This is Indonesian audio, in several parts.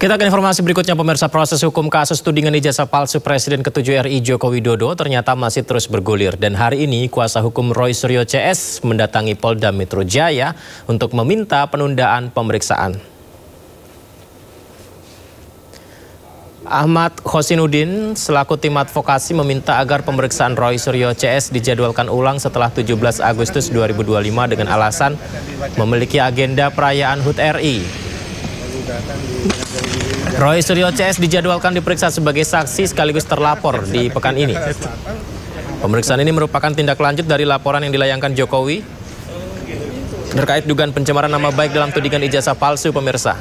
Kita ke informasi berikutnya, pemirsa. Proses hukum kasus tudingan ijazah palsu Presiden ke-7 RI Joko Widodo ternyata masih terus bergulir. Dan hari ini kuasa hukum Roy Suryo CS mendatangi Polda Metro Jaya untuk meminta penundaan pemeriksaan. Ahmad Khosinuddin selaku tim advokasi meminta agar pemeriksaan Roy Suryo CS dijadwalkan ulang setelah 17 Agustus 2025 dengan alasan memiliki agenda perayaan HUT RI. Roy Suryo CS dijadwalkan diperiksa sebagai saksi sekaligus terlapor di pekan ini. Pemeriksaan ini merupakan tindak lanjut dari laporan yang dilayangkan Jokowi terkait dugaan pencemaran nama baik dalam tudingan ijazah palsu, pemirsa.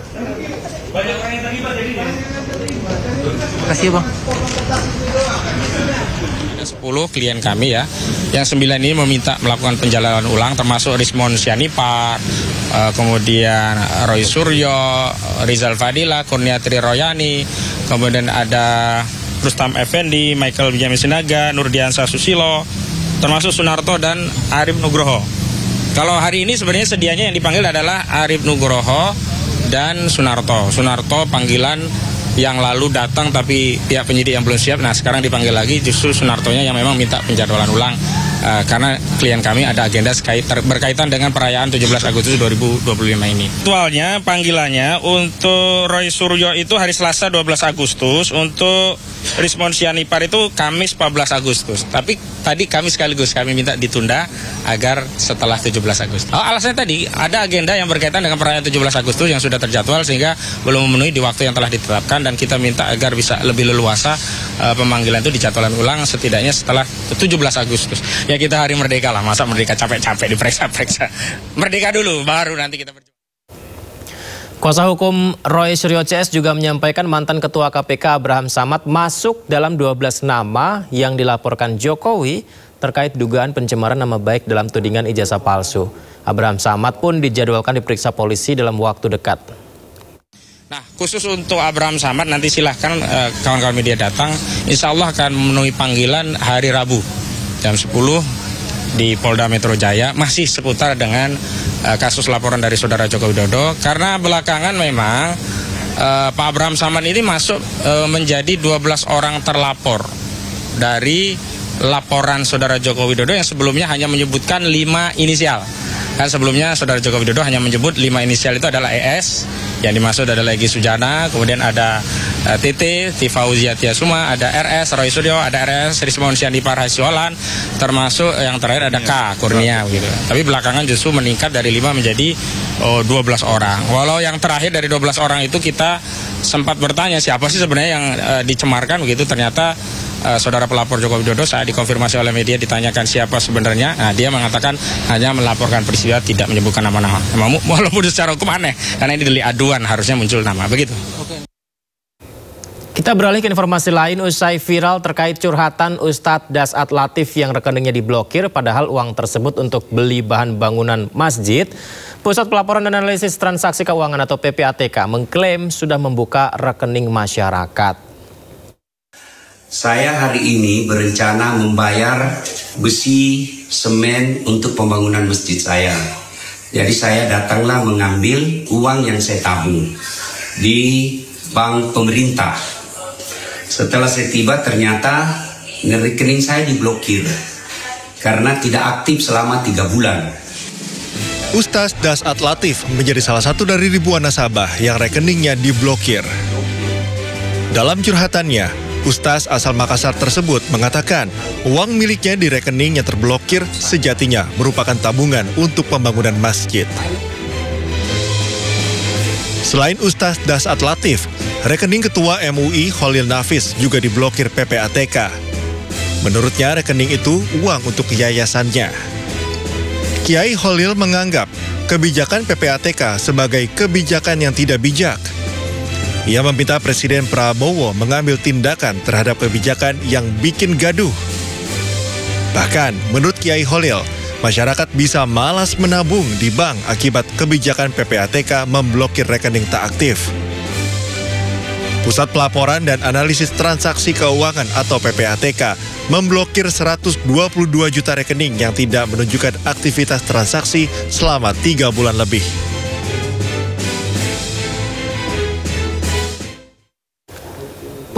Kasih Bang. Ada 10 klien kami ya, yang 9 ini meminta melakukan penjalanan ulang, termasuk Rismon Sianipar, kemudian Roy Suryo, Rizal Fadila, Kurniatri Royani, kemudian ada Rustam Effendi, Michael Benjamin Sinaga, Nurdiansyah Susilo, termasuk Sunarto dan Arif Nugroho. Kalau hari ini sebenarnya sedianya yang dipanggil adalah Arif Nugroho dan Sunarto. Sunarto panggilan yang lalu datang tapi pihak penyidik yang belum siap. Nah, sekarang dipanggil lagi justru Sunartonya yang memang minta penjadwalan ulang karena klien kami ada agenda berkaitan dengan perayaan 17 Agustus 2025 ini. Aktualnya panggilannya untuk Roy Suryo itu hari Selasa 12 Agustus, untuk Rismon Sianipar itu Kamis 14 Agustus. Tapi tadi kami minta ditunda agar setelah 17 Agustus. Alasannya tadi ada agenda yang berkaitan dengan perayaan 17 Agustus yang sudah terjadwal sehingga belum memenuhi di waktu yang telah ditetapkan, dan kita minta agar bisa lebih leluasa pemanggilan itu dijadwalkan ulang setidaknya setelah 17 Agustus. Ya kita hari merdeka lah, masa merdeka capek-capek diperiksa-periksa. Merdeka dulu baru nanti kita berjuang. Kuasa hukum Roy Suryo CS juga menyampaikan mantan Ketua KPK Abraham Samad masuk dalam 12 nama yang dilaporkan Jokowi terkait dugaan pencemaran nama baik dalam tudingan ijazah palsu. Abraham Samad pun dijadwalkan diperiksa polisi dalam waktu dekat. Nah, khusus untuk Abraham Samad nanti silahkan kawan-kawan media datang. Insya Allah akan memenuhi panggilan hari Rabu jam 10 di Polda Metro Jaya, masih seputar dengan kasus laporan dari saudara Joko Widodo. Karena belakangan memang Pak Abraham Samad ini masuk menjadi 12 orang terlapor dari laporan saudara Joko Widodo yang sebelumnya hanya menyebutkan 5 inisial. Kan sebelumnya saudara Joko Widodo hanya menyebut 5 inisial, itu adalah ES, yang dimaksud adalah Egy Sujana, kemudian ada TT, Tifauziah Tiasuma, ada RS, Roy Suryo, ada RS, Rismon Sianipar Hasiolan, termasuk yang terakhir ada K, Kurnia gitu. Tapi belakangan justru meningkat dari 5 menjadi 12 orang. Walau yang terakhir dari 12 orang itu kita sempat bertanya siapa sih sebenarnya yang dicemarkan begitu, ternyata saudara pelapor Joko Widodo saat dikonfirmasi oleh media ditanyakan siapa sebenarnya, nah, dia mengatakan hanya melaporkan peristiwa, tidak menyebutkan nama-nama. Walaupun secara hukum aneh, karena ini delik aduan harusnya muncul nama, begitu. Kita beralih ke informasi lain. Usai viral terkait curhatan Ustadz Dasat Latif yang rekeningnya diblokir padahal uang tersebut untuk beli bahan bangunan masjid, Pusat Pelaporan dan Analisis Transaksi Keuangan atau PPATK mengklaim sudah membuka rekening masyarakat. Saya hari ini berencana membayar besi, semen untuk pembangunan masjid saya. Jadi saya datanglah mengambil uang yang saya tabung di bank pemerintah. Setelah saya tiba ternyata rekening saya diblokir karena tidak aktif selama 3 bulan. Ustadz Dasat Latif menjadi salah satu dari ribuan nasabah yang rekeningnya diblokir. Dalam curhatannya, Ustadz asal Makassar tersebut mengatakan uang miliknya di rekening yang terblokir sejatinya merupakan tabungan untuk pembangunan masjid. Selain Ustadz Dasat Latif, rekening Ketua MUI Khalil Nafis juga diblokir PPATK. Menurutnya rekening itu uang untuk yayasannya. Kiai Khalil menganggap kebijakan PPATK sebagai kebijakan yang tidak bijak. Ia meminta Presiden Prabowo mengambil tindakan terhadap kebijakan yang bikin gaduh. Bahkan, menurut Kiai Khalil, masyarakat bisa malas menabung di bank akibat kebijakan PPATK memblokir rekening tak aktif. Pusat Pelaporan dan Analisis Transaksi Keuangan atau PPATK memblokir 122 juta rekening yang tidak menunjukkan aktivitas transaksi selama 3 bulan lebih.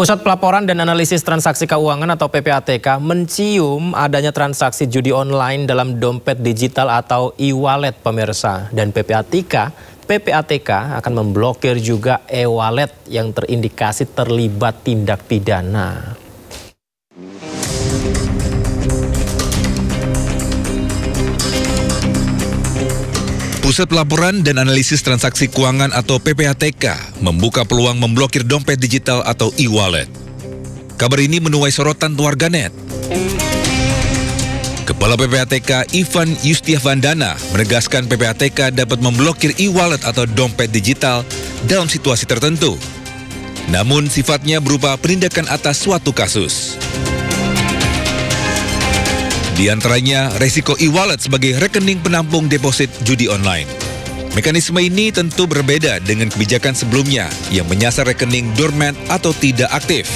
Pusat Pelaporan dan Analisis Transaksi Keuangan atau PPATK mencium adanya transaksi judi online dalam dompet digital atau e-wallet pemirsa. Dan PPATK akan memblokir juga e-wallet yang terindikasi terlibat tindak pidana. Pusat Pelaporan dan Analisis Transaksi Keuangan atau PPATK membuka peluang memblokir dompet digital atau e-wallet. Kabar ini menuai sorotan warganet. Kepala PPATK Ivan Yustiavandana menegaskan PPATK dapat memblokir e-wallet atau dompet digital dalam situasi tertentu. Namun sifatnya berupa penindakan atas suatu kasus. Di antaranya, resiko e-wallet sebagai rekening penampung deposit judi online. Mekanisme ini tentu berbeda dengan kebijakan sebelumnya yang menyasar rekening dormant atau tidak aktif.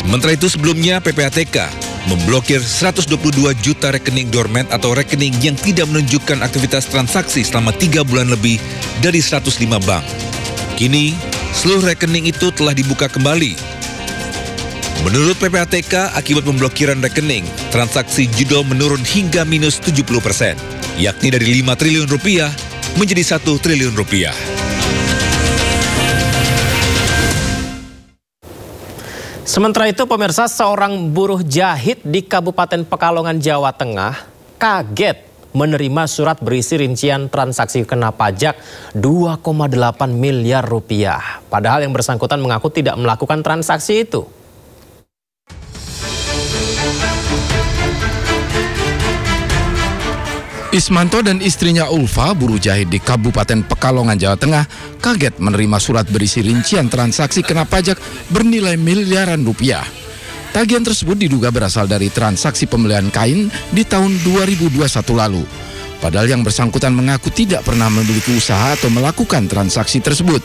Sementara itu sebelumnya PPATK memblokir 122 juta rekening dormant atau rekening yang tidak menunjukkan aktivitas transaksi selama 3 bulan lebih dari 105 bank. Kini, seluruh rekening itu telah dibuka kembali. Menurut PPATK, akibat pemblokiran rekening, transaksi judi menurun hingga minus 70%, yakni dari 5 triliun rupiah menjadi 1 triliun rupiah. Sementara itu pemirsa, seorang buruh jahit di Kabupaten Pekalongan, Jawa Tengah kaget menerima surat berisi rincian transaksi kena pajak 2,8 miliar rupiah. Padahal yang bersangkutan mengaku tidak melakukan transaksi itu. Ismanto dan istrinya Ulfa, buruh jahit di Kabupaten Pekalongan, Jawa Tengah, kaget menerima surat berisi rincian transaksi kena pajak bernilai miliaran rupiah. Tagihan tersebut diduga berasal dari transaksi pembelian kain di tahun 2021 lalu. Padahal yang bersangkutan mengaku tidak pernah memiliki usaha atau melakukan transaksi tersebut.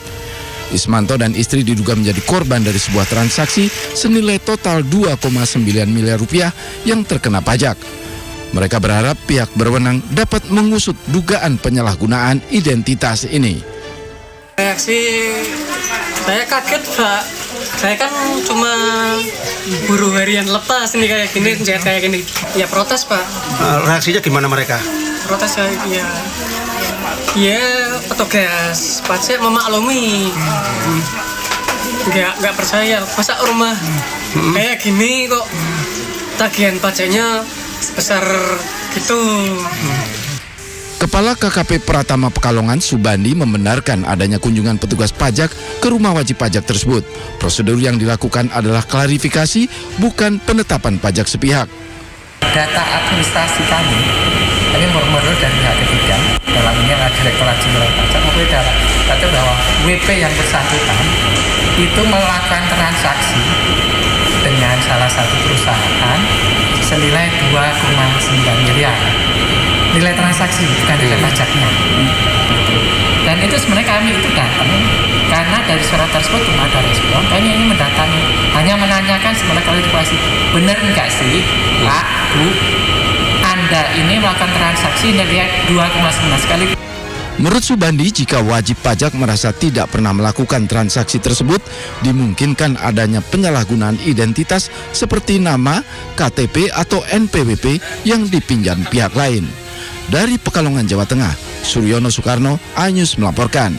Ismanto dan istri diduga menjadi korban dari sebuah transaksi senilai total 2,9 miliar rupiah yang terkena pajak. Mereka berharap pihak berwenang dapat mengusut dugaan penyalahgunaan identitas ini. Reaksi saya kaget, Pak. Saya kan cuma buruh harian lepas ini kayak gini. Ya protes, Pak. Reaksinya gimana mereka? Protes ya petugas pajak memaklumi. Nggak percaya. Masa rumah kayak gini kok tagihan pajaknya sebesar gitu. Kepala KKP Pratama Pekalongan Subandi membenarkan adanya kunjungan petugas pajak ke rumah wajib pajak tersebut. Prosedur yang dilakukan adalah klarifikasi, bukan penetapan pajak sepihak. Data administrasi kami murmur dari pihak ketiga, dalam ini adalah Direktorat Jenderal Pajak, data bahwa WP yang bersangkutan itu melakukan transaksi dengan salah satu perusahaan senilai 2,9 miliar. Nilai transaksi, bukan nilai pajaknya. Dan itu sebenarnya kami itu datang karena dari surat tersebut belum ada respon. Kami ini mendatangi, hanya menanyakan sebenarnya klarifikasi, benar enggak sih Pak, Bu, Anda ini melakukan transaksi nilai 2,9 sekali. Menurut Subandi, jika wajib pajak merasa tidak pernah melakukan transaksi tersebut, dimungkinkan adanya penyalahgunaan identitas seperti nama, KTP, atau NPWP yang dipinjam pihak lain. Dari Pekalongan, Jawa Tengah, Suryono Soekarno, iNews melaporkan.